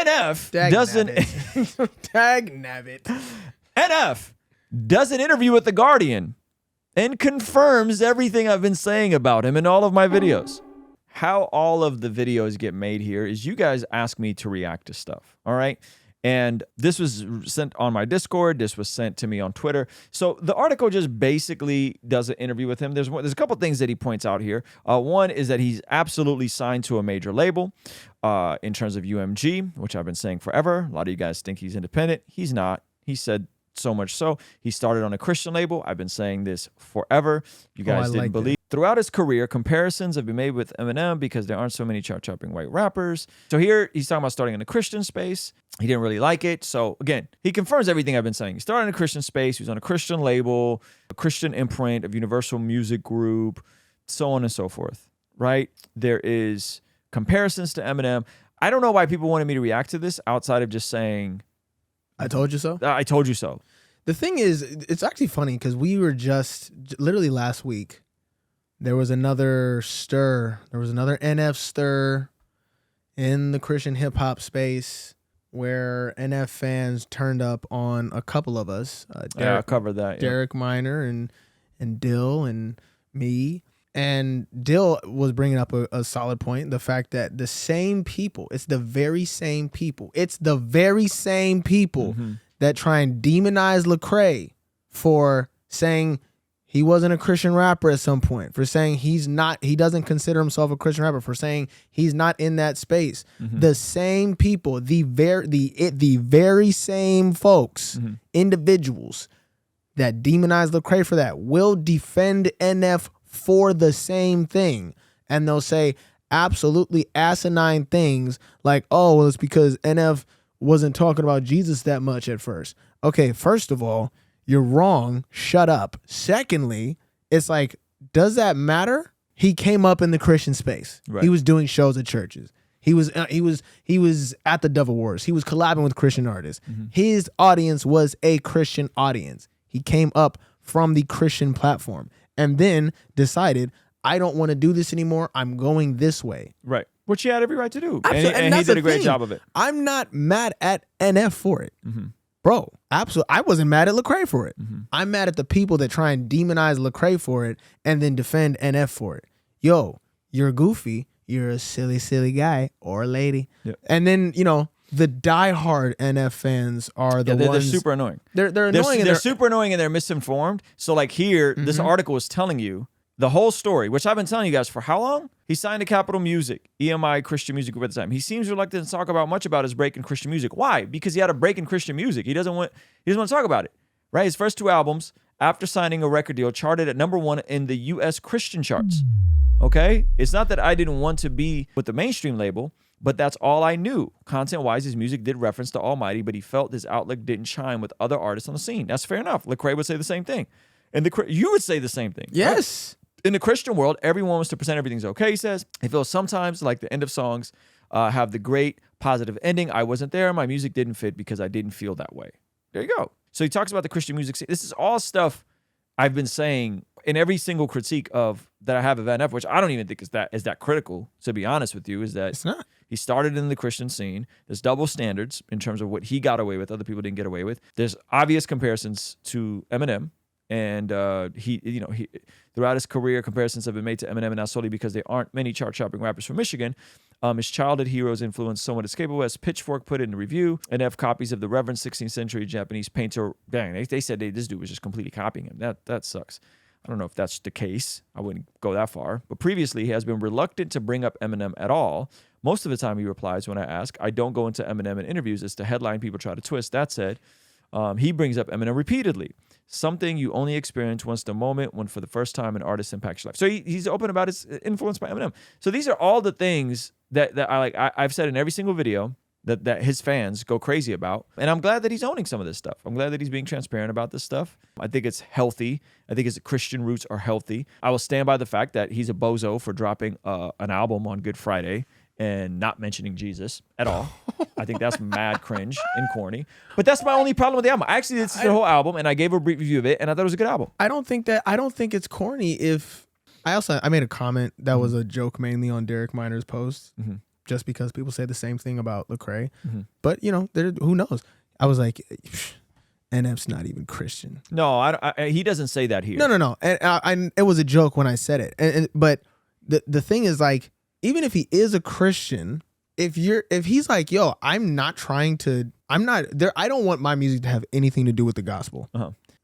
NF doesn't... Tag nabbit. NF does an interview with The Guardian and confirms everything I've been saying about him in all of my videos. How all of the videos get made here is you guys ask me to react to stuff, all right? And this was sent on my Discord. This was sent to me on Twitter. So the article just basically does an interview with him. There's a couple things that he points out here. One is that he's absolutely signed to a major label in terms of UMG, which I've been saying forever. A lot of you guys think he's independent. He's not. He said so much so. He started on a Christian label. I've been saying this forever. You guys didn't believe. Throughout his career, comparisons have been made with Eminem because there aren't so many chart-topping white rappers. So here, he's talking about starting in the Christian space. He didn't really like it. So again, he confirms everything I've been saying. He started in a Christian space. He was on a Christian label, a Christian imprint of Universal Music Group, so on and so forth, right? There is comparisons to Eminem. I don't know why people wanted me to react to this outside of just saying... I told you so? I told you so. The thing is, it's actually funny because we were just, literally last week, there was another stir. There was another NF stir in the Christian hip hop space where NF fans turned up on a couple of us. I covered that. Derek Minor and Dill and me. And Dill was bringing up a solid point. The fact that the same people, it's the very same people. It's the very same people that try and demonize Lecrae for saying he wasn't a Christian rapper at some point, for saying he doesn't consider himself a Christian rapper, for saying he's not in that space. The same people, the very same folks, individuals that demonize Lecrae for that will defend NF for the same thing. And they'll say absolutely asinine things like, oh, well, it's because NF wasn't talking about Jesus that much at first. Okay, first of all, you're wrong. Shut up. Secondly, it's like, does that matter? He came up in the Christian space. Right. He was doing shows at churches. He was at the Devil Wars. He was collabing with Christian artists. His audience was a Christian audience. He came up from the Christian platform and then decided, I don't want to do this anymore. I'm going this way. Right. Which he had every right to do. And he did a great job of it. I'm not mad at NF for it. Bro, absolutely. I wasn't mad at Lecrae for it. I'm mad at the people that try and demonize Lecrae for it and then defend NF for it. Yo, you're goofy. You're a silly, silly guy or lady. Yep. And then, the diehard NF fans are the ones. They're super annoying. They're annoying. They're super annoying and they're misinformed. So like here, this article is telling you the whole story, which I've been telling you guys for how long? He signed to Capital Music, EMI Christian Music Group at the time. He seems reluctant to talk about much about his break in Christian music. Why? Because he had a break in Christian music. He doesn't want to talk about it, right? His first two albums, after signing a record deal, charted at #1 in the U.S. Christian charts. Okay? It's not that I didn't want to be with the mainstream label, but that's all I knew. Content-wise, his music did reference the Almighty, but he felt his outlook didn't chime with other artists on the scene. That's fair enough. Lecrae would say the same thing. And you would say the same thing. Yes. Right? In the Christian world, everyone wants to present everything's okay, he says. He feels sometimes like the end of songs have the great positive ending. I wasn't there. My music didn't fit because I didn't feel that way. There you go. So he talks about the Christian music scene. This is all stuff I've been saying in every single critique that I have of NF, which I don't even think is that critical, to be honest with you, is that it's not. He started in the Christian scene. There's double standards in terms of what he got away with, other people didn't get away with. There's obvious comparisons to Eminem. And he throughout his career, comparisons have been made to Eminem, and not solely because there aren't many chart-topping rappers from Michigan. His childhood heroes influence somewhat escapable, as Pitchfork put it in the review. NF copies of the Reverend 16th century Japanese painter. Dang, they said this dude was just completely copying him. That sucks. I don't know if that's the case. I wouldn't go that far. But previously, he has been reluctant to bring up Eminem at all. Most of the time, he replies when I ask. I don't go into Eminem in interviews as the headline people try to twist. That said, he brings up Eminem repeatedly. Something you only experience once in a moment when for the first time an artist impacts your life. So he's open about his influence by Eminem. So these are all the things that I like. I've said in every single video that his fans go crazy about. And I'm glad that he's owning some of this stuff. I'm glad that he's being transparent about this stuff. I think it's healthy. I think his Christian roots are healthy. I will stand by the fact that he's a bozo for dropping an album on Good Friday and not mentioning Jesus at all. I think that's mad cringe and corny. But that's my only problem with the album. I actually listened to the whole album and I gave a brief review of it and I thought it was a good album. I don't think it's corny if I made a comment that was a joke mainly on Derek Minor's post. just because people say the same thing about Lecrae. Mm-hmm. But who knows? I was like, NF's not even Christian. No, he doesn't say that here. No. And it was a joke when I said it. But the thing is, like, even if he is a Christian, if he's like, yo, I don't want my music to have anything to do with the gospel.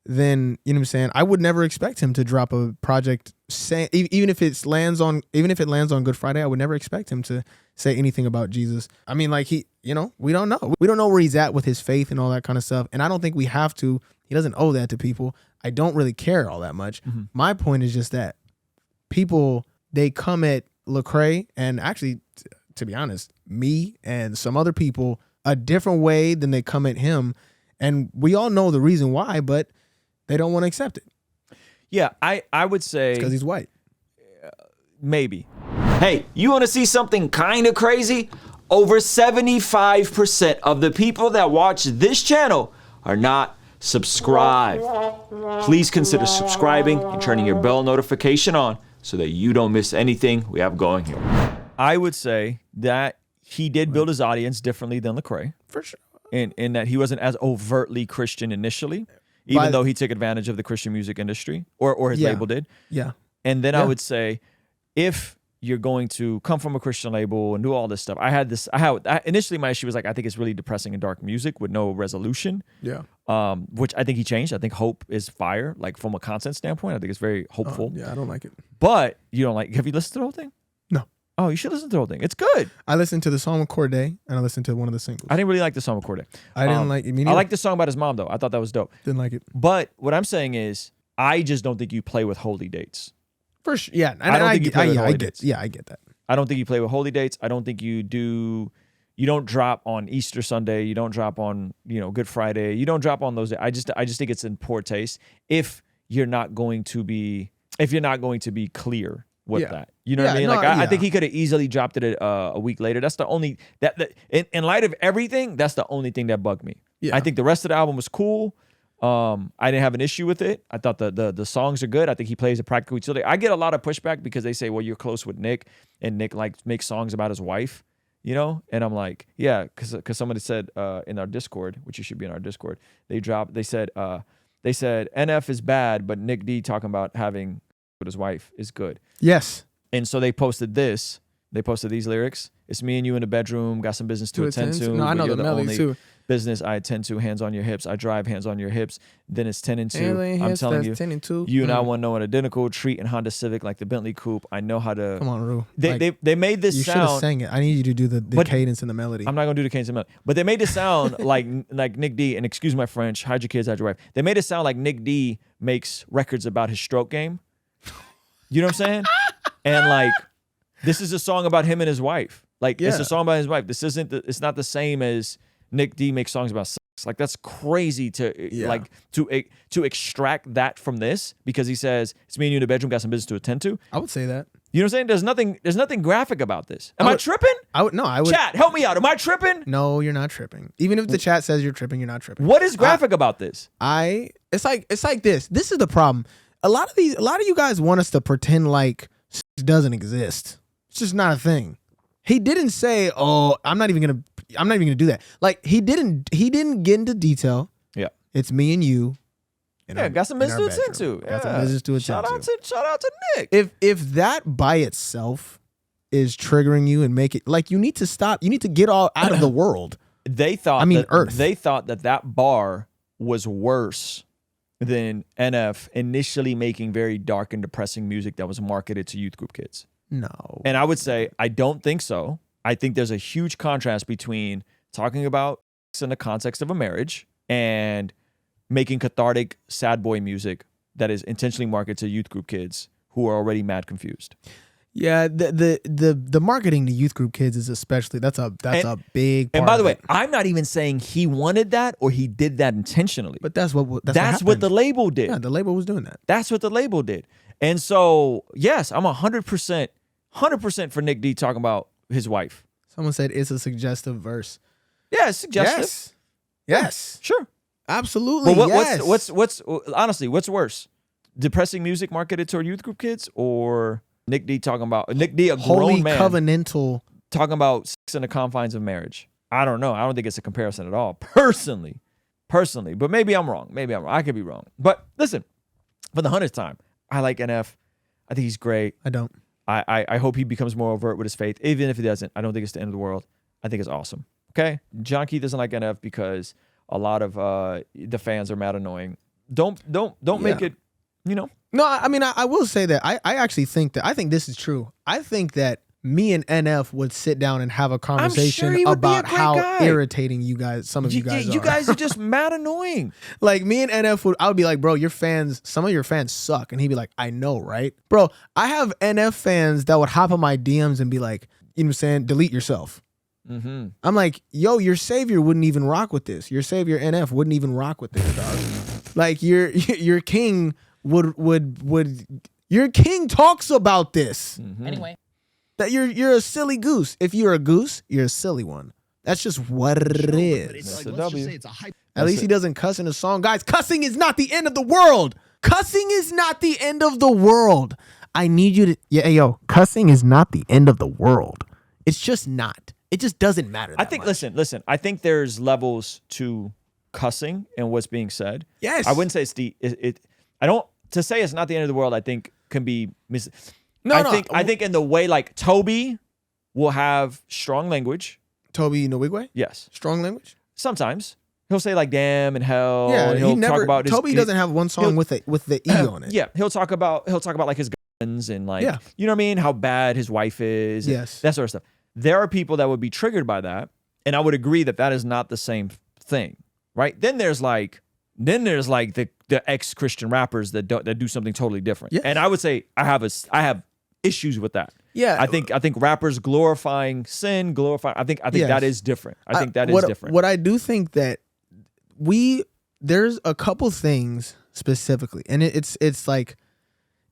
Then you know what I'm saying, I would never expect him to drop a project even if it lands on Good Friday. I would never expect him to say anything about Jesus. I mean, like, we don't know where he's at with his faith and all that kind of stuff, and I don't think we have to. He doesn't owe that to people. I don't really care all that much. My point is just that people, they come at Lecrae, and actually, to be honest, me and some other people, a different way than they come at him, and we all know the reason why, but they don't want to accept it. Yeah, I would say because he's white. Maybe. Hey, you want to see something kind of crazy? Over 75% of the people that watch this channel are not subscribed. Please consider subscribing and turning your bell notification on so that you don't miss anything we have going here. I would say that he did build his audience differently than Lecrae. For sure. In that he wasn't as overtly Christian initially, even though he took advantage of the Christian music industry, or his label did. Yeah. And then I would say, if you're going to come from a Christian label and do all this stuff, initially my issue was like, I think it's really depressing and dark music with no resolution. Yeah. Which I think he changed. I think Hope is fire. Like, from a content standpoint, I think it's very hopeful. Yeah, I don't like it. But you don't like, have you listened to the whole thing? No. Oh, you should listen to the whole thing. It's good. I listened to the song with Corday, and I listened to one of the singles. I didn't really like the song with Corday. I didn't like it. I like the song about his mom, though. I thought that was dope. Didn't like it. But what I'm saying is, I just don't think you play with holy dates. For sure. Yeah. And I don't think you play with holy I dates. Yeah, I get that. I don't think you play with holy dates. I don't think you don't drop on Easter Sunday. You don't drop on, Good Friday. You don't drop on those days. I just think it's in poor taste if you're not going to be clear with that. You know what I mean? I think he could have easily dropped it a week later. That's the only that in light of everything, that's the only thing that bugged me. Yeah. I think the rest of the album was cool. I didn't have an issue with it. I thought the songs are good. I think he plays a practical utility. I get a lot of pushback because they say, well, you're close with Nick, and Nick makes songs about his wife, and I'm like, yeah, because somebody said in our Discord, which you should be in our Discord, they said NF is bad, but Nick D talking about having with his wife is good. Yes. And so they posted this. They posted these lyrics. It's me and you in the bedroom, got some business to attend to. No, I know the melody too. Business I attend to, hands on your hips. I drive, hands on your hips. Then it's 10 and 2. I'm telling you, 10 and 2. You and I want to know an identical treat in Honda Civic like the Bentley Coupe. I know how to. Come on, Ru. They made this sound. You should have sang it. I need you to do the cadence and the melody. I'm not gonna do the cadence and melody, but they made it sound like Nick D. And excuse my French. Hide your kids, hide your wife. They made it sound like Nick D. makes records about his stroke game. You know what I'm saying? And this is a song about him and his wife. It's a song about his wife. This isn't. It's not the same as Nick D makes songs about sex. That's crazy to to extract that from this, because he says it's me and you in the bedroom, got some business to attend to. I would say that. You know what I'm saying? There's nothing graphic about this. Am I tripping? I would. Chat, help me out. Am I tripping? No, you're not tripping. Even if the chat says you're tripping, you're not tripping. What is graphic about this? It's like this. This is the problem. A lot of you guys want us to pretend like sex doesn't exist. It's just not a thing. He didn't say, "Oh, I'm not even gonna do that." Like, he didn't get into detail. Yeah, it's me and you. Got some business to attend to. Got some business to attend to. Shout out to Nick. If that by itself is triggering you and make it you need to stop. You need to get all out of the world. Earth. They thought that bar was worse than NF initially making very dark and depressing music that was marketed to youth group kids. No. And I would say, I don't think so. I think there's a huge contrast between talking about sex in the context of a marriage and making cathartic sad boy music that is intentionally marketed to youth group kids who are already mad confused. Yeah, the marketing to youth group kids is especially that's a big part. And by the way, I'm not even saying he wanted that or he did that intentionally. But that's what the label did. Yeah, the label was doing that. That's what the label did. And so, yes, I'm 100% for Nick D talking about his wife. Someone said it's a suggestive verse. Yeah, it's suggestive. Yes. Sure. Absolutely. But yes. what's honestly, what's worse? Depressing music marketed toward youth group kids, or Nick D talking about Nick D, a grown holy man, covenantal talking about sex in the confines of marriage. I don't know. I don't think it's a comparison at all. Personally. But maybe I'm wrong. I could be wrong. But listen, for the 100th time, I like NF. I think he's great. I don't. I hope he becomes more overt with his faith. Even if he doesn't, I don't think it's the end of the world. I think it's awesome. Okay? John Keith doesn't like NF because a lot of the fans are mad annoying. Don't make it, you know. No, I mean, I will say that I actually think that, I think this is true. I think that me and NF would sit down and have a conversation he would be a about great how guy. irritating some of you guys are. You guys are just mad annoying. Like me and NF I would be like, bro, some of your fans suck. And he'd be like, I know, right? Bro, I have NF fans that would hop on my DMs and be like, you know what I'm saying? Delete yourself. Mm-hmm. I'm like, yo, your savior wouldn't even rock with this. Your savior NF wouldn't even rock with this, dog. Like your king would your king talks about this. Mm-hmm. Anyway. That you're a silly goose. If you're a goose, you're a silly one. That's just what it is. That's a W. At least he doesn't cuss in a song. Guys, cussing is not the end of the world. Cussing is not the end of the world. I need you to cussing is not the end of the world. It's just not. It just doesn't matter. I think listen, I think there's levels to cussing and what's being said. Yes. I wouldn't say it's to say it's not the end of the world, I think can be I think in the way like Toby will have strong language. Toby Nwigwe? Yes. Strong language? Sometimes. He'll say like damn and hell. Yeah, and he'll talk about Toby doesn't have one song with the E on it. Yeah. He'll talk about like his guns and like Yeah. you know what I mean? How bad his wife is. and Yes. That sort of stuff. There are people that would be triggered by that. And I would agree that is not the same thing. Right? Then there's like the ex-Christian rappers that do something totally different. Yes. And I would say I have issues with that. Yeah. I think rappers glorifying sin, I think Yes. that is different. I think that is different. What I do think that there's a couple things specifically, and it's like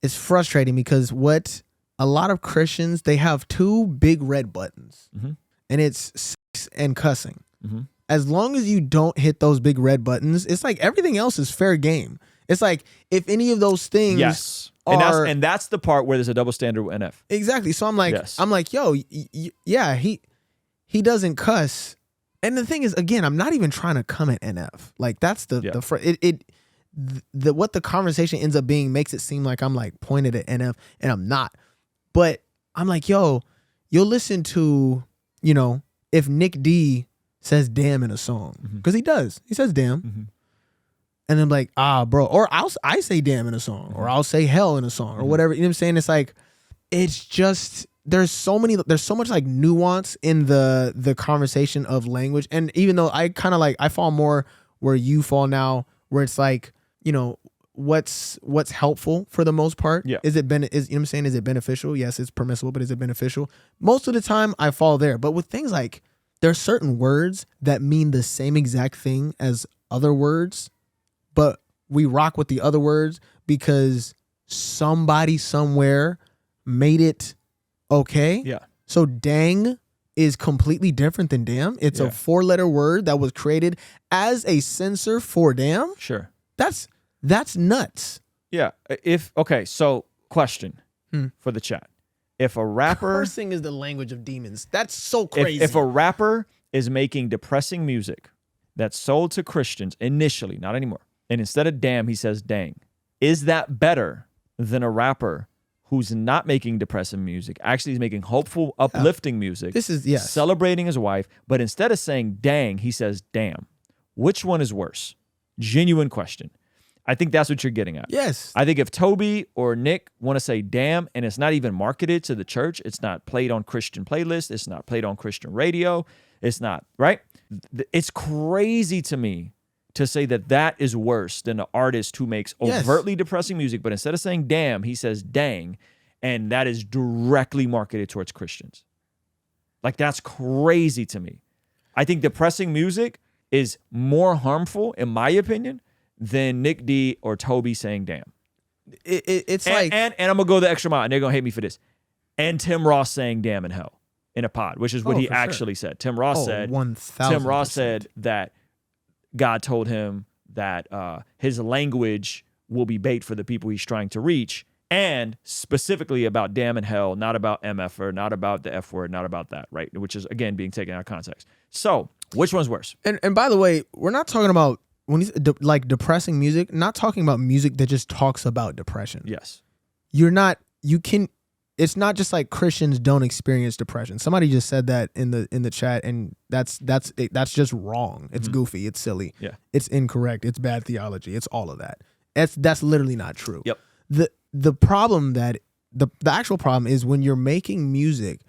it's frustrating because what a lot of Christians, they have two big red buttons, Mm-hmm. and it's sex and cussing. Mm-hmm. As long as you don't hit those big red buttons, it's like everything else is fair game. It's like if any of those things, Yes. are, And that's the part where there's a double standard with NF. exactly. So I'm like, Yes. yo, yeah, he doesn't cuss. And the thing is, again, I'm not even trying to come at NF. Like that's what the conversation ends up being makes it seem like I'm like pointed at NF, and I'm not. But I'm like, yo, you'll listen to, you know, if Nick D says damn in a song, because he says damn. Mm-hmm. And I'm like, bro, or I say damn in a song, or I'll say hell in a song, or whatever. You know what I'm saying? It's like, it's just there's so much like nuance in the conversation of language. And even though I kind of like I fall more where you fall now, where it's like, you know, what's helpful for the most part. Yeah. You know what I'm saying? Is it beneficial? Yes, it's permissible, but is it beneficial? Most of the time I fall there. But with things like there are certain words that mean the same exact thing as other words, but we rock with the other words because somebody somewhere made it okay. Yeah. So dang is completely different than damn. It's a 4-letter word that was created as a censor for damn. Sure. That's nuts. Yeah. So question for the chat. If a rapper Cursing is the language of demons. That's so crazy. if a rapper is making depressing music that's sold to Christians initially, not anymore, and instead of damn, he says dang, is that better than a rapper who's not making depressing music, actually is making hopeful, uplifting music, This is yes. celebrating his wife, but instead of saying dang, he says damn? Which one is worse? Genuine question. I think that's what you're getting at. Yes. I think if Toby or Nick want to say damn, and it's not even marketed to the church, it's not played on Christian playlists, it's not played on Christian radio, it's not, right? It's crazy to me to say that is worse than an artist who makes overtly depressing music, but instead of saying damn, he says dang, and that is directly marketed towards Christians. Like, that's crazy to me. I think depressing music is more harmful, in my opinion, than Nick D or Toby saying damn. It's And I'm gonna go the extra mile, and they're gonna hate me for this. And Tim Ross saying damn in hell in a pod, which is what he for sure. actually said. Tim Ross said 1000%. Tim Ross said that God told him that his language will be bait for the people he's trying to reach, and specifically about damn and hell, not about MFer, not about the F word, not about that, right? Which is, again, being taken out of context. So which one's worse? And by the way, we're not talking about, when you like depressing music, not talking about music that just talks about depression. Yes. It's not just like Christians don't experience depression. Somebody just said that in the chat, and that's just wrong. It's goofy. It's silly. Yeah. It's incorrect. It's bad theology. It's all of that. That's literally not true. Yep. The problem that the actual problem is when you're making music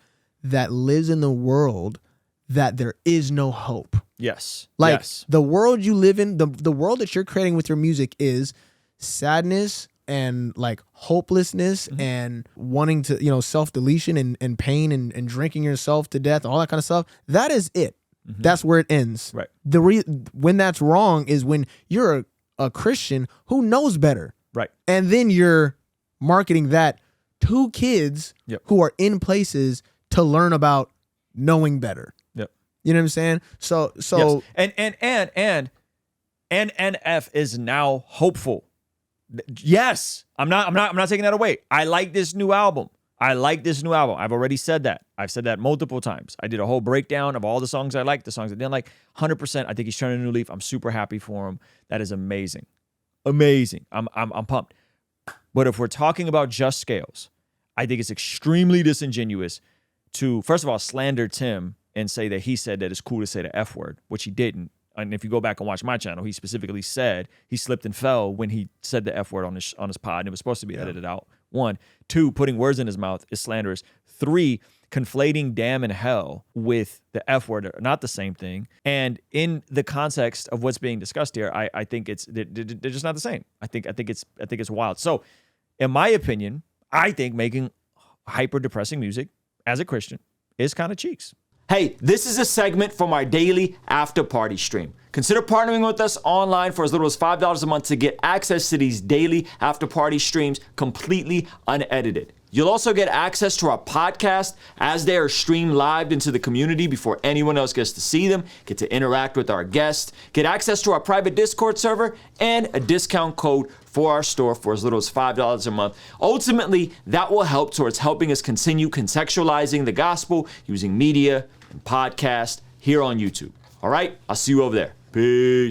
that lives in the world that there is no hope. Yes. Like yes. the world you live in, the world that you're creating with your music is sadness and like hopelessness and wanting to, self-deletion and pain and drinking yourself to death, all that kind of stuff. That is it. That's where it ends. Right. When that's wrong is when you're a Christian who knows better. Right. And then you're marketing that to kids who are in places to learn about knowing better. Yep. You know what I'm saying? So yes. and NF is now hopeful. Yes, I'm not taking that away. I like this new album. I've already said that. I've said that multiple times. I did a whole breakdown of all the songs I liked, the songs I didn't like. 100%. I think he's turning a new leaf. I'm super happy for him. That is amazing. Amazing. I'm pumped. But if we're talking about just scales, I think it's extremely disingenuous to, first of all, slander Tim and say that he said that it's cool to say the F word, which he didn't. And if you go back and watch my channel, he specifically said he slipped and fell when he said the F word on his pod, and it was supposed to be edited out. 1. 2, putting words in his mouth is slanderous. 3, conflating damn and hell with the F word are not the same thing. And in the context of what's being discussed here, I think they're just not the same. I think it's wild. So, in my opinion, I think making hyper depressing music as a Christian is kind of cheeks. Hey, this is a segment from our daily after party stream. Consider partnering with us online for as little as $5 a month to get access to these daily after party streams completely unedited. You'll also get access to our podcast as they are streamed live into the community before anyone else gets to see them, get to interact with our guests, get access to our private Discord server, and a discount code for our store for as little as $5 a month. Ultimately, that will help towards helping us continue contextualizing the gospel using media and podcast here on YouTube. All right, I'll see you over there. Peace.